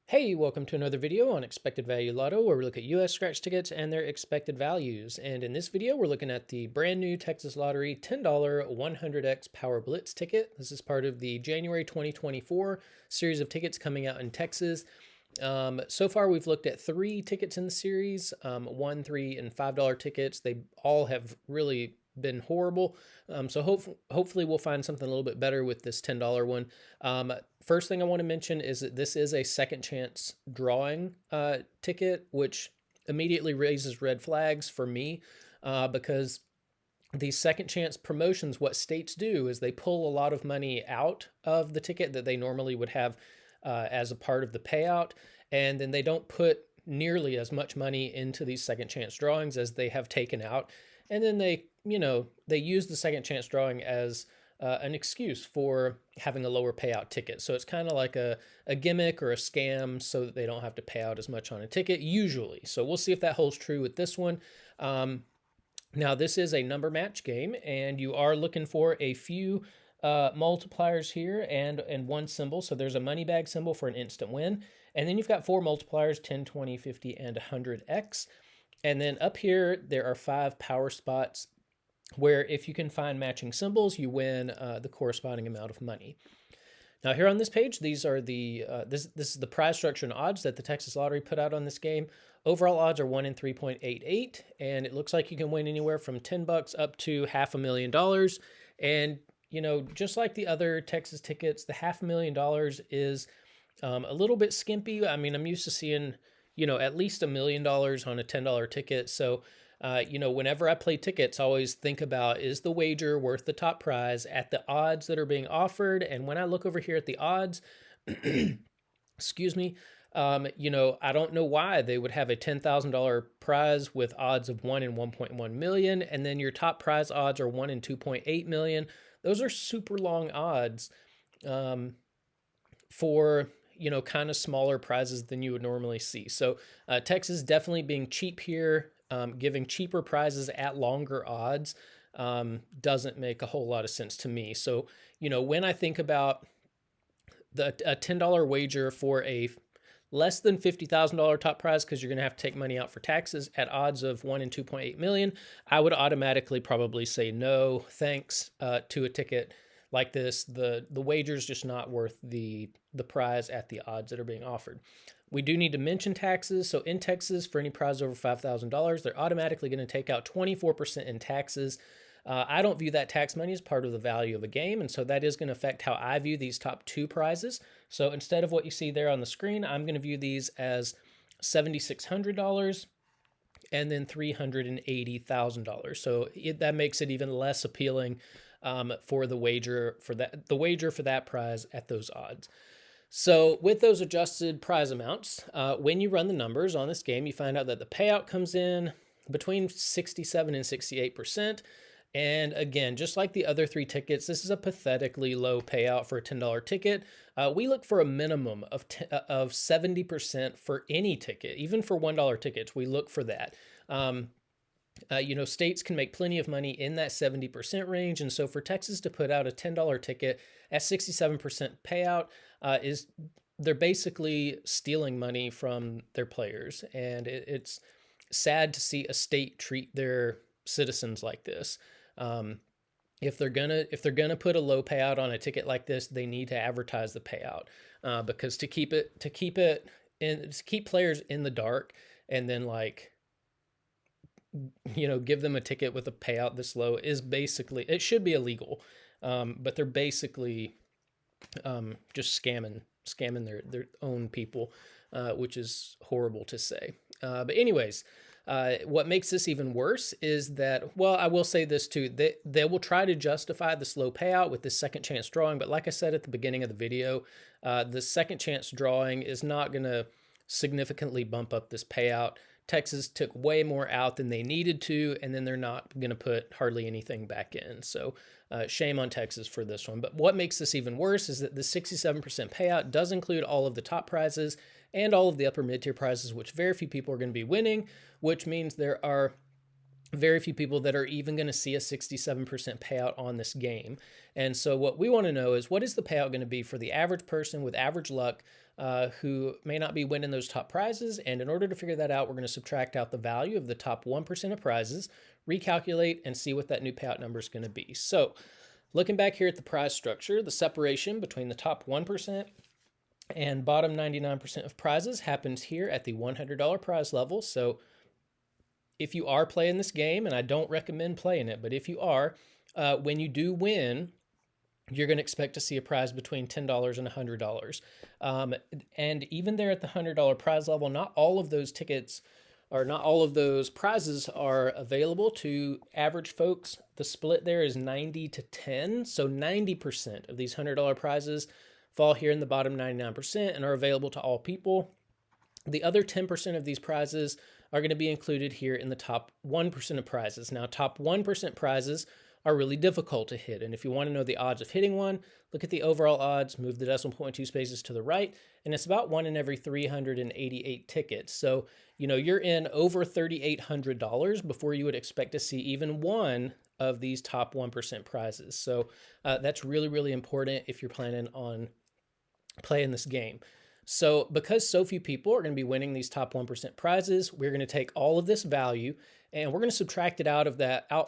Hey, welcome to another video on Expected Value Lotto, where we look at US scratch tickets and their expected values. And in this video, we're looking at the brand new Texas Lottery $10 100x Power Blitz ticket. This is part of the January 2024 series of tickets coming out in Texas. So far, we've looked at 3 tickets in the series, $1, $3, and $5 tickets. They all have really been horrible. So hopefully we'll find something a little bit better with this $10 one. First thing I want to mention is that this is a second chance drawing ticket, which immediately raises red flags for me because these second chance promotions, what states do is they pull a lot of money out of the ticket that they normally would have as a part of the payout, and then they don't put nearly as much money into these second chance drawings as they have taken out. And then they use the second chance drawing as an excuse for having a lower payout ticket. So it's kind of like a gimmick or a scam so that they don't have to pay out as much on a ticket usually. So we'll see if that holds true with this one. Now this is a number match game, and you are looking for a few multipliers here and one symbol. So there's a money bag symbol for an instant win. And then you've got 4 multipliers, 10, 20, 50, and 100x. And then up here, there are 5 power spots where if you can find matching symbols, you win the corresponding amount of money. Now here on this page, these are the this is the prize structure and odds that the Texas Lottery put out on this game. Overall odds are 1 in 3.88, and it looks like you can win anywhere from $10 up to $500,000. And you know, just like the other Texas tickets, the $500,000 is a little bit skimpy. I mean, I'm used to seeing, you know, at least $1 million on a $10 ticket. So, you know, whenever I play tickets, I always think about, is the wager worth the top prize at the odds that are being offered? And when I look over here at the odds, excuse me, you know, I don't know why they would have a $10,000 prize with odds of 1 in 1.1 million. And then your top prize odds are 1 in 2.8 million. Those are super long odds for, you know, kind of smaller prizes than you would normally see. So Texas definitely being cheap here, giving cheaper prizes at longer odds doesn't make a whole lot of sense to me. So, you know, when I think about a $10 wager for a less than $50,000 top prize, because you're going to have to take money out for taxes at odds of 1 in 2.8 million, I would automatically probably say no thanks to a ticket like this. The wager is just not worth the prize at the odds that are being offered. We do need to mention taxes. So in Texas, for any prize over $5,000, they're automatically going to take out 24% in taxes. I don't view that tax money as part of the value of a game, and so that is going to affect how I view these top 2 prizes. So instead of what you see there on the screen, I'm going to view these as $7,600 and then $380,000. So that makes it even less appealing for the wager for that prize at those odds. So with those adjusted prize amounts, when you run the numbers on this game, you find out that the payout comes in between 67 and 68%. And again, just like the other 3 tickets, this is a pathetically low payout for a $10 ticket. We look for a minimum of 70% for any ticket, even for $1 tickets. We look for that. You know, states can make plenty of money in that 70% range. And so for Texas to put out a $10 ticket at 67% payout they're basically stealing money from their players. And it's sad to see a state treat their citizens like this. If they're gonna put a low payout on a ticket like this, they need to advertise the payout because to keep players in the dark and then, like, you know, give them a ticket with a payout this low is basically, it should be illegal, but they're basically just scamming their own people, which is horrible to say. But anyways, what makes this even worse is that, well, I will say this too, they will try to justify the slow payout with this second chance drawing. But like I said at the beginning of the video, the second chance drawing is not going to significantly bump up this payout. Texas took way more out than they needed to, and then they're not going to put hardly anything back in. So shame on Texas for this one. But what makes this even worse is that the 67% payout does include all of the top prizes and all of the upper mid-tier prizes, which very few people are going to be winning, which means there are very few people that are even going to see a 67% payout on this game. And so what we want to know is, what is the payout going to be for the average person with average luck who may not be winning those top prizes. And in order to figure that out, we're going to subtract out the value of the top 1% of prizes, recalculate, and see what that new payout number is going to be. So looking back here at the prize structure, the separation between the top 1% and bottom 99% of prizes happens here at the $100 prize level. So if you are playing this game, and I don't recommend playing it, but if you are, when you do win, you're going to expect to see a prize between $10 and $100. And even there at the $100 prize level, not all of those tickets or not all of those prizes are available to average folks. The split there is 90 to 10. So 90% of these $100 prizes fall here in the bottom 99% and are available to all people. The other 10% of these prizes are going to be included here in the top 1% of prizes. Now, top 1% prizes are really difficult to hit. And if you want to know the odds of hitting one, look at the overall odds, move the decimal point 2 spaces to the right, and it's about 1 in every 388 tickets. So, you're in over $3,800 before you would expect to see even one of these top 1% prizes. So that's really, really important if you're planning on playing this game. So because so few people are going to be winning these top 1% prizes, we're going to take all of this value and we're going to subtract it out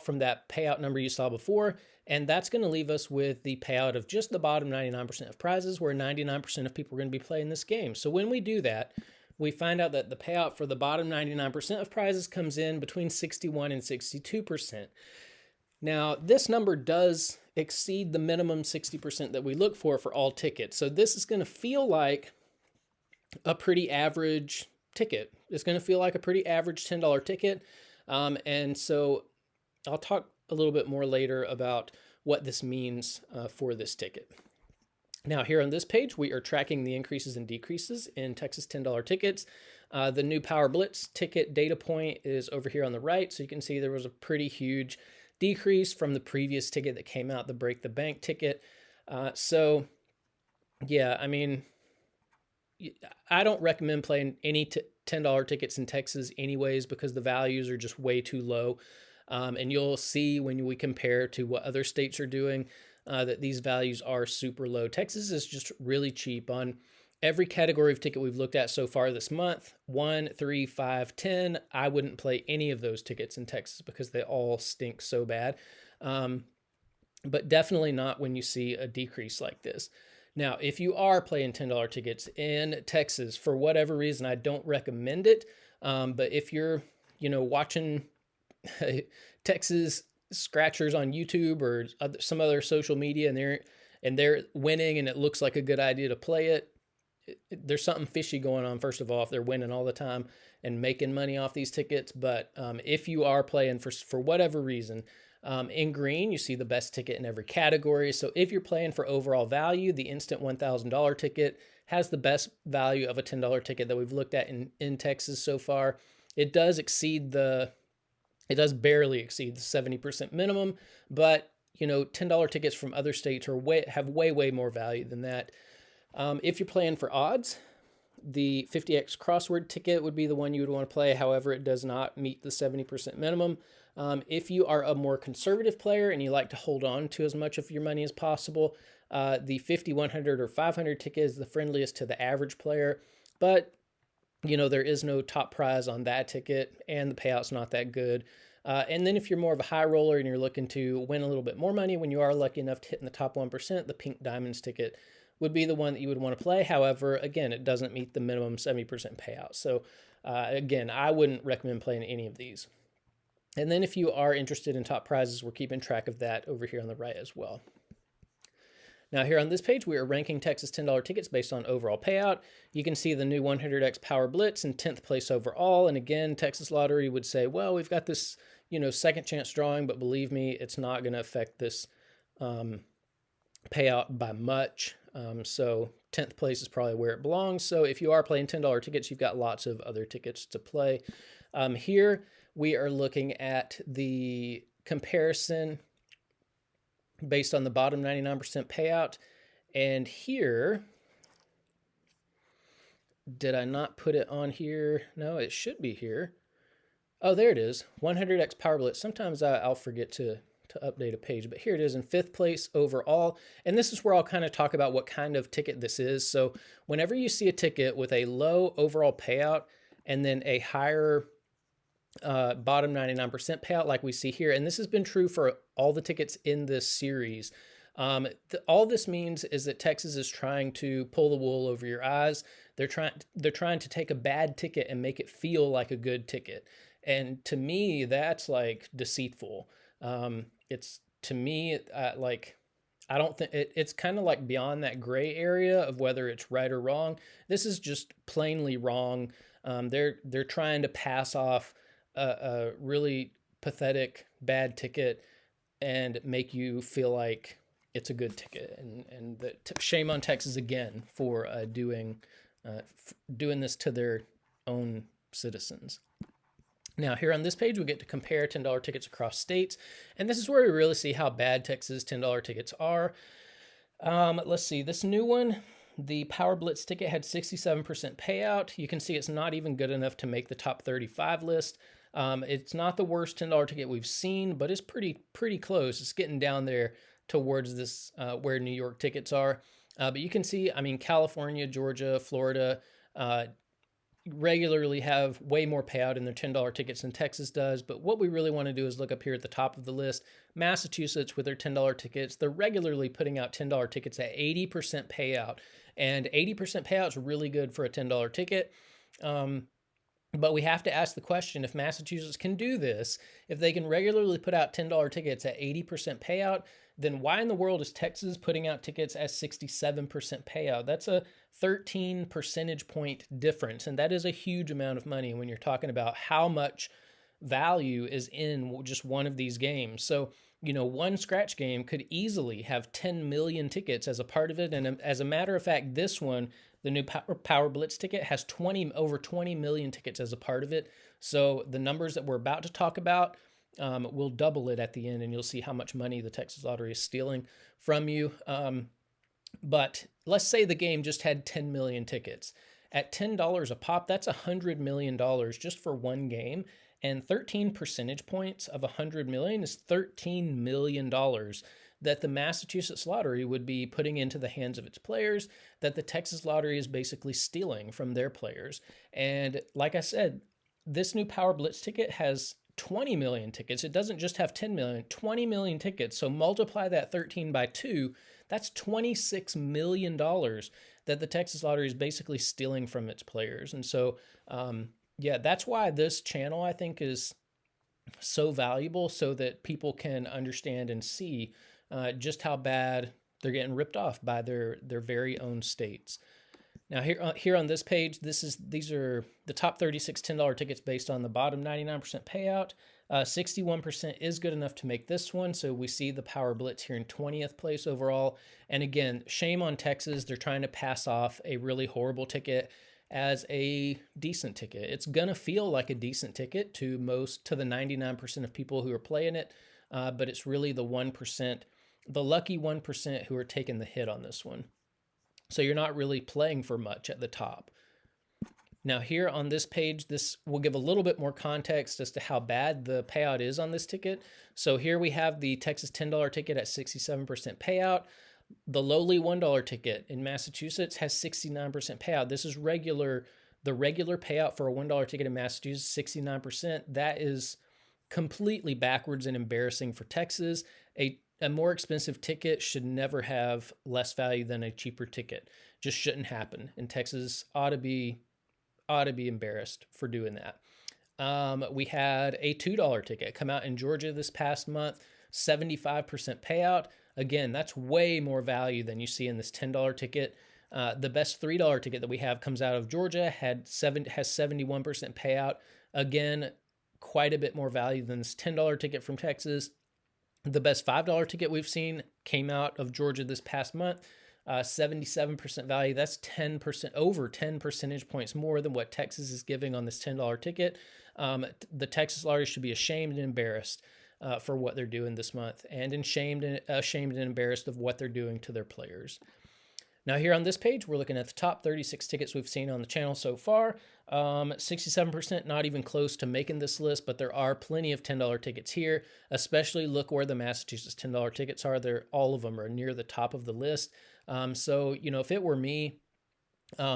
from that payout number you saw before. And that's going to leave us with the payout of just the bottom 99% of prizes, where 99% of people are going to be playing this game. So when we do that, we find out that the payout for the bottom 99% of prizes comes in between 61 and 62%. Now, this number does exceed the minimum 60% that we look for all tickets. So this is going to feel like a pretty average ticket. It's going to feel like a pretty average $10 ticket. And so I'll talk a little bit more later about what this means for this ticket. Now, here on this page, we are tracking the increases and decreases in Texas $10 tickets. The new Power Blitz ticket data point is over here on the right. So you can see there was a pretty huge decrease from the previous ticket that came out, the Break the Bank ticket. Yeah, I mean, I don't recommend playing any $10 tickets in Texas anyways, because the values are just way too low. And you'll see when we compare to what other states are doing that these values are super low. Texas is just really cheap on every category of ticket we've looked at so far this month. 1, 3, 5, 10. I wouldn't play any of those tickets in Texas because they all stink so bad. But definitely not when you see a decrease like this. Now, if you are playing $10 tickets in Texas, for whatever reason, I don't recommend it. But if you're, watching Texas scratchers on YouTube or some other social media and they're winning and it looks like a good idea to play it, there's something fishy going on. First of all, if they're winning all the time and making money off these tickets. But if you are playing for whatever reason, in green, you see the best ticket in every category. So if you're playing for overall value, the instant $1,000 ticket has the best value of a $10 ticket that we've looked at in Texas so far. It does barely exceed the 70% minimum, but $10 tickets from other states have way more value than that. If you're playing for odds, the 50x crossword ticket would be the one you would want to play. However, it does not meet the 70% minimum. If you are a more conservative player and you like to hold on to as much of your money as possible, the 50, 100, or 500 ticket is the friendliest to the average player. But, there is no top prize on that ticket and the payout's not that good. And then if you're more of a high roller and you're looking to win a little bit more money, when you are lucky enough to hit in the top 1%, the pink diamonds ticket would be the one that you would want to play. However, again, it doesn't meet the minimum 70% payout. So again, I wouldn't recommend playing any of these. And then if you are interested in top prizes, we're keeping track of that over here on the right as well. Now here on this page, we are ranking Texas $10 tickets based on overall payout. You can see the new 100x Power Blitz in 10th place overall. And again, Texas Lottery would say, well, we've got this, second chance drawing, but believe me, it's not going to affect this payout by much. So 10th place is probably where it belongs. So if you are playing $10 tickets, you've got lots of other tickets to play. Here we are looking at the comparison based on the bottom 99% payout. And here, did I not put it on here? No, it should be here. Oh, there it is. 100x Power Blitz. Sometimes I'll forget to to update a page, but here it is in 5th place overall. And this is where I'll kind of talk about what kind of ticket this is. So whenever you see a ticket with a low overall payout and then a higher bottom 99% payout like we see here, and this has been true for all the tickets in this series, all this means is that Texas is trying to pull the wool over your eyes. They're trying to take a bad ticket and make it feel like a good ticket. And to me, that's like deceitful. It's to me like I don't think it's kind of like beyond that gray area of whether it's right or wrong. This is just plainly wrong. They're trying to pass off a really pathetic bad ticket and make you feel like it's a good ticket. And shame on Texas again for doing this to their own citizens. Now, here on this page, we get to compare $10 tickets across states, and this is where we really see how bad Texas $10 tickets are. Let's see, this new one, the Power Blitz ticket had 67% payout. You can see it's not even good enough to make the top 35 list. It's not the worst $10 ticket we've seen, but it's pretty close. It's getting down there towards this where New York tickets are. But you can see, I mean, California, Georgia, Florida, regularly have way more payout in their $10 tickets than Texas does. But what we really want to do is look up here at the top of the list. Massachusetts with their $10 tickets, they're regularly putting out $10 tickets at 80% payout. And 80% payout is really good for a $10 ticket. But we have to ask the question, if Massachusetts can do this, if they can regularly put out $10 tickets at 80% payout, then why in the world is Texas putting out tickets at 67% payout? That's a 13 percentage point difference, and that is a huge amount of money when you're talking about how much value is in just one of these games. So, you know, one scratch game could easily have 10 million tickets as a part of it, and as a matter of fact, this one, the new Power Blitz ticket, has over 20 million tickets as a part of it. So the numbers that we're about to talk about will double it at the end, and you'll see how much money the Texas Lottery is stealing from you. But let's say the game just had 10 million tickets. At $10 a pop, that's $100 million just for one game. And 13 percentage points of 100 million is $13 million that the Massachusetts Lottery would be putting into the hands of its players, that the Texas Lottery is basically stealing from their players. And like I said, this new Power Blitz ticket has 20 million tickets. It doesn't just have 10 million, 20 million tickets. So multiply that 13 by 2, that's $26 million that the Texas Lottery is basically stealing from its players. And so, yeah, that's why this channel, I think, is so valuable, so that people can understand and see just how bad they're getting ripped off by their very own states. Now here on this page, these are the top 36 $10 tickets based on the bottom 99% payout. 61% is good enough to make this one. So we see the Power Blitz here in 20th place overall. And again, shame on Texas. They're trying to pass off a really horrible ticket as a decent ticket. It's gonna feel like a decent ticket to the 99% of people who are playing it, but it's really the 1%, the lucky 1% who are taking the hit on this one. So you're not really playing for much at the top. Now here on this page, this will give a little bit more context as to how bad the payout is on this ticket. So here we have the Texas $10 ticket at 67% payout. The lowly $1 ticket in Massachusetts has 69% payout. This is regular. The regular payout for a $1 ticket in Massachusetts, 69%. That is completely backwards and embarrassing for Texas. A more expensive ticket should never have less value than a cheaper ticket. Just shouldn't happen. And Texas ought to be embarrassed for doing that. We had a $2 ticket come out in Georgia this past month, 75% payout. Again, that's way more value than you see in this $10 ticket. The best $3 ticket that we have comes out of Georgia, has 71% payout. Again, quite a bit more value than this $10 ticket from Texas. The best $5 ticket we've seen came out of Georgia this past month, 77% value. That's 10%, over 10 percentage points more than what Texas is giving on this $10 ticket. The Texas Lottery should be ashamed and embarrassed for what they're doing this month, and ashamed and embarrassed of what they're doing to their players. Now here on this page, we're looking at the top 36 tickets we've seen on the channel so far. 67% not even close to making this list, but there are plenty of $10 tickets here. Especially look where the Massachusetts $10 tickets are. All of them are near the top of the list. So, if it were me,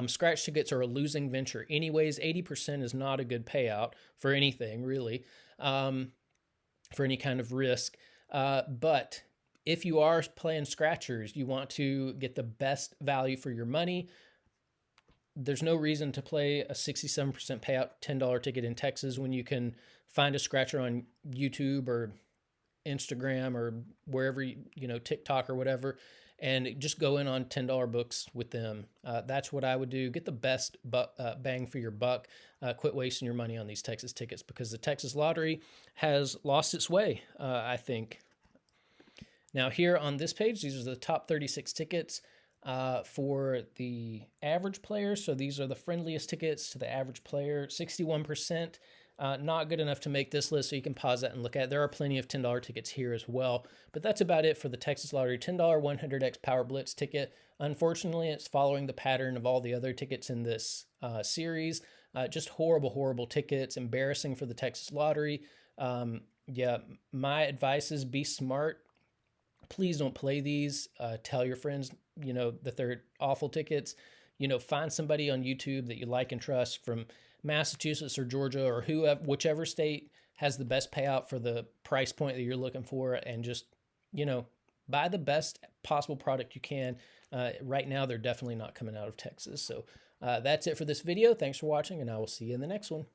scratch tickets are a losing venture anyways. 80% is not a good payout for anything, really, for any kind of risk. But if you are playing scratchers, you want to get the best value for your money. There's no reason to play a 67% payout $10 ticket in Texas when you can find a scratcher on YouTube or Instagram or wherever, TikTok or whatever, and just go in on $10 books with them. That's what I would do. Get the best bang for your buck. Quit wasting your money on these Texas tickets, because the Texas lottery has lost its way, I think. Now here on this page, these are the top 36 tickets for the average player. So these are the friendliest tickets to the average player. 61%, not good enough to make this list, so you can pause that and look at it. There are plenty of $10 tickets here as well. But that's about it for the Texas Lottery $10 100x Power Blitz ticket. Unfortunately, it's following the pattern of all the other tickets in this series. Just horrible, horrible tickets. Embarrassing for the Texas Lottery. Yeah, my advice is be smart. Please don't play these. Tell your friends, that they're awful tickets. Find somebody on YouTube that you like and trust from Massachusetts or Georgia or whichever state has the best payout for the price point that you're looking for, and just, buy the best possible product you can. Right now, they're definitely not coming out of Texas. So that's it for this video. Thanks for watching, and I will see you in the next one.